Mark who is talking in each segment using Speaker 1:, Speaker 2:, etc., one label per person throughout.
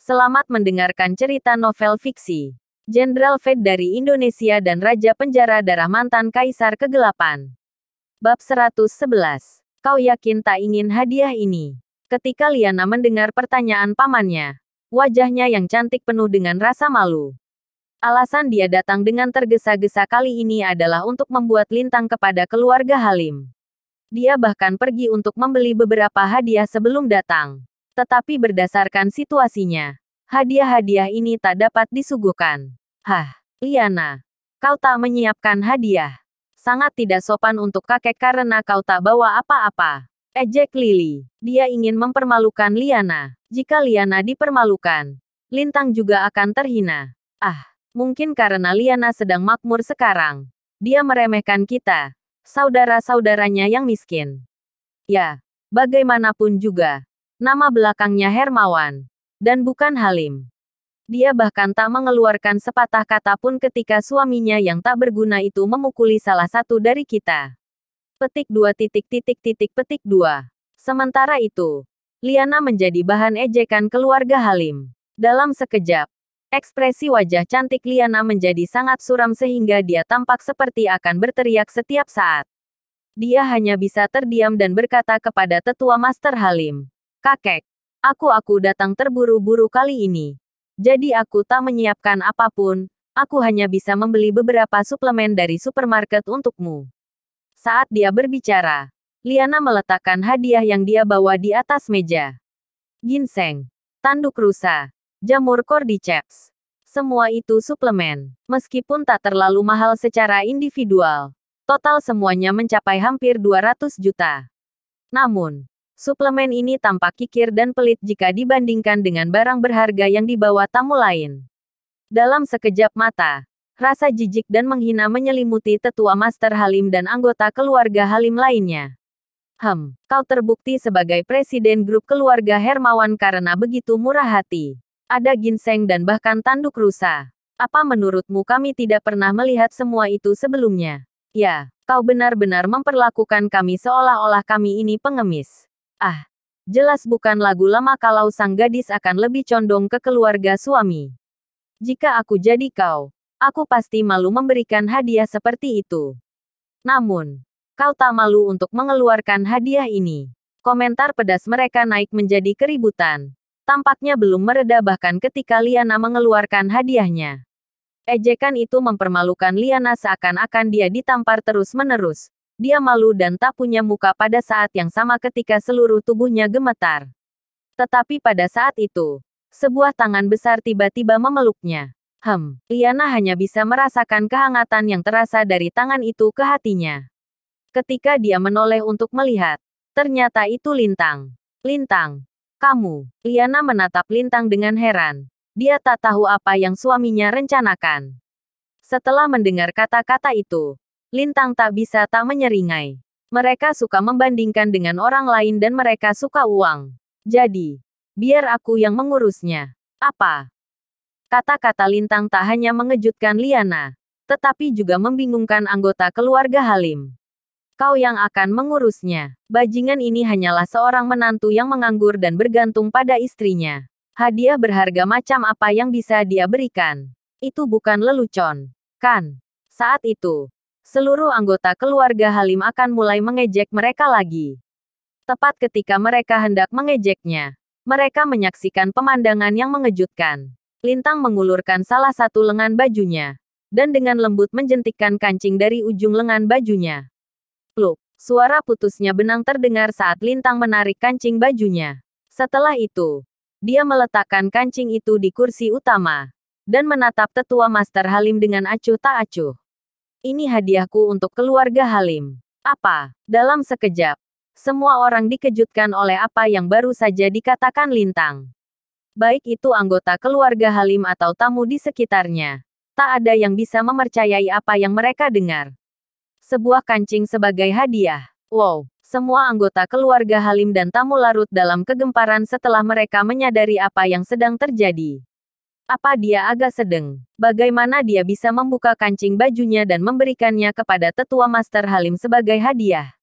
Speaker 1: Selamat mendengarkan cerita novel fiksi. Jenderal Fed dari Indonesia dan Raja Penjara Darah Mantan Kaisar Kegelapan. Bab 111. Kau yakin tak ingin hadiah ini? Ketika Liana mendengar pertanyaan pamannya, wajahnya yang cantik penuh dengan rasa malu. Alasan dia datang dengan tergesa-gesa kali ini adalah untuk membuat lintang kepada keluarga Halim. Dia bahkan pergi untuk membeli beberapa hadiah sebelum datang. Tetapi berdasarkan situasinya, hadiah-hadiah ini tak dapat disuguhkan. Hah, Liana, kau tak menyiapkan hadiah. Sangat tidak sopan untuk kakek karena kau tak bawa apa-apa. Ejek Lily. Dia ingin mempermalukan Liana. Jika Liana dipermalukan, Lintang juga akan terhina. Mungkin karena Liana sedang makmur sekarang. Dia meremehkan kita, saudara-saudaranya yang miskin. Ya, bagaimanapun juga, nama belakangnya Hermawan, dan bukan Halim. Dia bahkan tak mengeluarkan sepatah kata pun ketika suaminya yang tak berguna itu memukuli salah satu dari kita. Petik 2. Sementara itu, Liana menjadi bahan ejekan keluarga Halim. Dalam sekejap, ekspresi wajah cantik Liana menjadi sangat suram sehingga dia tampak seperti akan berteriak setiap saat. Dia hanya bisa terdiam dan berkata kepada tetua Master Halim, "Kakek, aku datang terburu-buru kali ini. Jadi aku tak menyiapkan apapun, aku hanya bisa membeli beberapa suplemen dari supermarket untukmu." Saat dia berbicara, Liana meletakkan hadiah yang dia bawa di atas meja. Ginseng, tanduk rusa, jamur cordyceps. Semua itu suplemen. Meskipun tak terlalu mahal secara individual, total semuanya mencapai hampir 200 juta. Namun, suplemen ini tampak kikir dan pelit jika dibandingkan dengan barang berharga yang dibawa tamu lain. Dalam sekejap mata, rasa jijik dan menghina menyelimuti tetua Master Halim dan anggota keluarga Halim lainnya. Kau terbukti sebagai presiden grup keluarga Hermawan karena begitu murah hati. Ada ginseng dan bahkan tanduk rusa. Apa menurutmu kami tidak pernah melihat semua itu sebelumnya? Ya, kau benar-benar memperlakukan kami seolah-olah kami ini pengemis. Jelas bukan lagu lama kalau sang gadis akan lebih condong ke keluarga suami. Jika aku jadi kau, aku pasti malu memberikan hadiah seperti itu. Namun, kau tak malu untuk mengeluarkan hadiah ini. Komentar pedas mereka naik menjadi keributan. Tampaknya belum mereda bahkan ketika Liana mengeluarkan hadiahnya. Ejekan itu mempermalukan Liana seakan-akan dia ditampar terus-menerus. Dia malu dan tak punya muka pada saat yang sama ketika seluruh tubuhnya gemetar. Tetapi pada saat itu, sebuah tangan besar tiba-tiba memeluknya. Liana hanya bisa merasakan kehangatan yang terasa dari tangan itu ke hatinya. Ketika dia menoleh untuk melihat, ternyata itu Lintang. Lintang, kamu. Liana menatap Lintang dengan heran. Dia tak tahu apa yang suaminya rencanakan. Setelah mendengar kata-kata itu, Lintang tak bisa tak menyeringai. Mereka suka membandingkan dengan orang lain dan mereka suka uang. Jadi, biar aku yang mengurusnya. Apa? Kata-kata Lintang tak hanya mengejutkan Liana, tetapi juga membingungkan anggota keluarga Halim. Kau yang akan mengurusnya. Bajingan ini hanyalah seorang menantu yang menganggur dan bergantung pada istrinya. Hadiah berharga macam apa yang bisa dia berikan? Itu bukan lelucon, kan? Saat itu, seluruh anggota keluarga Halim akan mulai mengejek mereka lagi. Tepat ketika mereka hendak mengejeknya, mereka menyaksikan pemandangan yang mengejutkan. Lintang mengulurkan salah satu lengan bajunya, dan dengan lembut menjentikkan kancing dari ujung lengan bajunya. Pluk, suara putusnya benang terdengar saat Lintang menarik kancing bajunya. Setelah itu, dia meletakkan kancing itu di kursi utama, dan menatap tetua Master Halim dengan acuh tak acuh. Ini hadiahku untuk keluarga Halim. Apa? Dalam sekejap, semua orang dikejutkan oleh apa yang baru saja dikatakan Lintang. Baik itu anggota keluarga Halim atau tamu di sekitarnya. Tak ada yang bisa mempercayai apa yang mereka dengar. Sebuah kancing sebagai hadiah. Wow! Semua anggota keluarga Halim dan tamu larut dalam kegemparan setelah mereka menyadari apa yang sedang terjadi. Apa dia agak sedeng? Bagaimana dia bisa membuka kancing bajunya dan memberikannya kepada tetua Master Halim sebagai hadiah?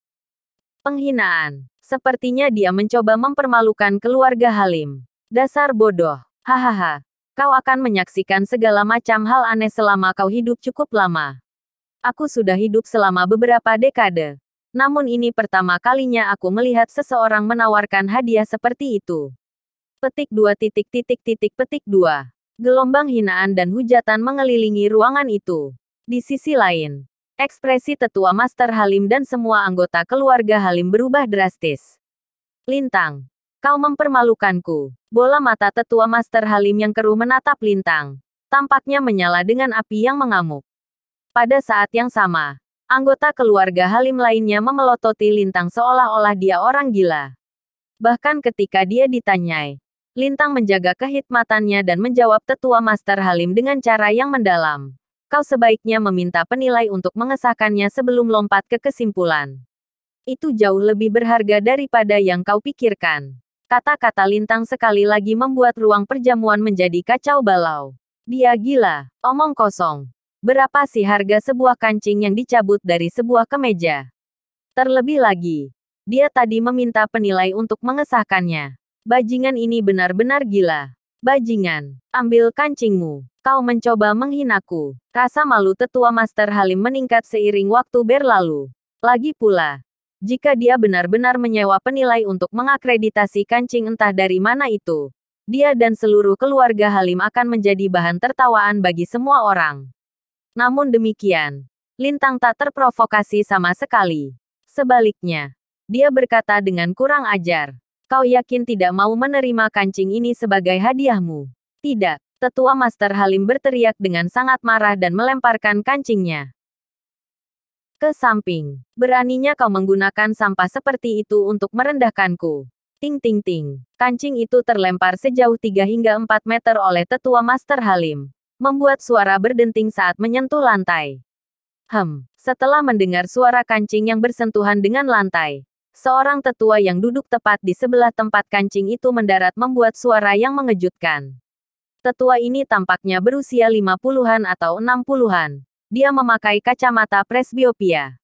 Speaker 1: Penghinaan. Sepertinya dia mencoba mempermalukan keluarga Halim. Dasar bodoh. Hahaha. Kau akan menyaksikan segala macam hal aneh selama kau hidup cukup lama. Aku sudah hidup selama beberapa dekade. Namun ini pertama kalinya aku melihat seseorang menawarkan hadiah seperti itu. Petik 2. Gelombang hinaan dan hujatan mengelilingi ruangan itu. Di sisi lain, ekspresi tetua Master Halim dan semua anggota keluarga Halim berubah drastis. Lintang, kau mempermalukanku. Bola mata tetua Master Halim yang keruh menatap Lintang. Tampaknya menyala dengan api yang mengamuk. Pada saat yang sama, anggota keluarga Halim lainnya memelototi Lintang seolah-olah dia orang gila. Bahkan ketika dia ditanyai, Lintang menjaga kehikmatannya dan menjawab tetua Master Halim dengan cara yang mendalam. Kau sebaiknya meminta penilai untuk mengesahkannya sebelum lompat ke kesimpulan. Itu jauh lebih berharga daripada yang kau pikirkan. Kata-kata Lintang sekali lagi membuat ruang perjamuan menjadi kacau balau. Dia gila, omong kosong. Berapa sih harga sebuah kancing yang dicabut dari sebuah kemeja? Terlebih lagi, dia tadi meminta penilai untuk mengesahkannya. Bajingan ini benar-benar gila. Bajingan, ambil kancingmu. Kau mencoba menghinaku. Rasa malu tetua Master Halim meningkat seiring waktu berlalu. Lagi pula, jika dia benar-benar menyewa penilai untuk mengakreditasi kancing entah dari mana itu, dia dan seluruh keluarga Halim akan menjadi bahan tertawaan bagi semua orang. Namun demikian, Lintang tak terprovokasi sama sekali. Sebaliknya, dia berkata dengan kurang ajar, "Kau yakin tidak mau menerima kancing ini sebagai hadiahmu?" "Tidak," tetua Master Halim berteriak dengan sangat marah dan melemparkan kancingnya ke samping. "Beraninya kau menggunakan sampah seperti itu untuk merendahkanku." Ting ting ting. Kancing itu terlempar sejauh 3 hingga 4 meter oleh tetua Master Halim, membuat suara berdenting saat menyentuh lantai. Setelah mendengar suara kancing yang bersentuhan dengan lantai, seorang tetua yang duduk tepat di sebelah tempat kancing itu mendarat membuat suara yang mengejutkan. Tetua ini tampaknya berusia 50-an atau 60-an. Dia memakai kacamata presbiopia.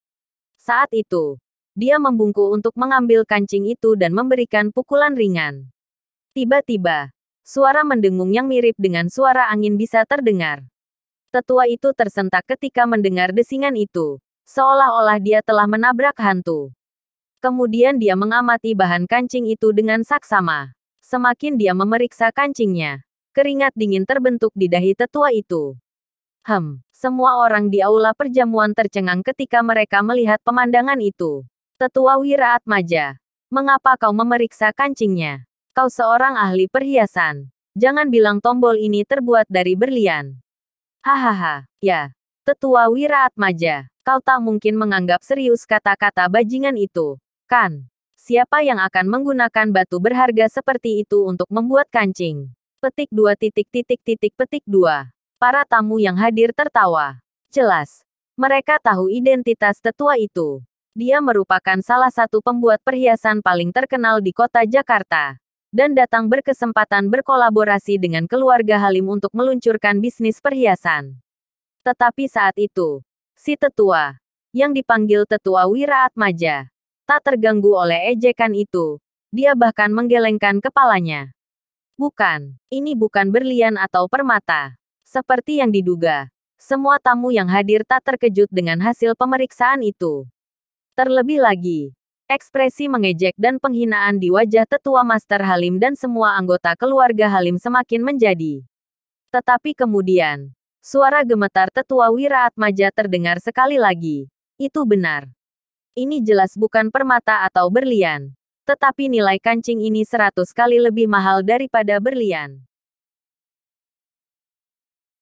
Speaker 1: Saat itu, dia membungkuk untuk mengambil kancing itu dan memberikan pukulan ringan. Tiba-tiba, suara mendengung yang mirip dengan suara angin bisa terdengar. Tetua itu tersentak ketika mendengar desingan itu, seolah-olah dia telah menabrak hantu. Kemudian dia mengamati bahan kancing itu dengan saksama. Semakin dia memeriksa kancingnya, keringat dingin terbentuk di dahi tetua itu. Semua orang di aula perjamuan tercengang ketika mereka melihat pemandangan itu. Tetua Wiraatmaja, mengapa kau memeriksa kancingnya? Kau seorang ahli perhiasan. Jangan bilang tombol ini terbuat dari berlian. Hahaha, ya. Tetua Wiraatmaja, kau tak mungkin menganggap serius kata-kata bajingan itu, kan? Siapa yang akan menggunakan batu berharga seperti itu untuk membuat kancing? Petik 2. Petik 2. Para tamu yang hadir tertawa. Jelas, mereka tahu identitas tetua itu. Dia merupakan salah satu pembuat perhiasan paling terkenal di kota Jakarta, dan datang berkesempatan berkolaborasi dengan keluarga Halim untuk meluncurkan bisnis perhiasan. Tetapi saat itu, si tetua, yang dipanggil Tetua Wiraatmaja, tak terganggu oleh ejekan itu. Dia bahkan menggelengkan kepalanya. Bukan, ini bukan berlian atau permata. Seperti yang diduga, semua tamu yang hadir tak terkejut dengan hasil pemeriksaan itu. Terlebih lagi, ekspresi mengejek dan penghinaan di wajah tetua Master Halim dan semua anggota keluarga Halim semakin menjadi. Tetapi kemudian, suara gemetar tetua Wiraatmaja terdengar sekali lagi. Itu benar. Ini jelas bukan permata atau berlian. Tetapi nilai kancing ini 100 kali lebih mahal daripada berlian.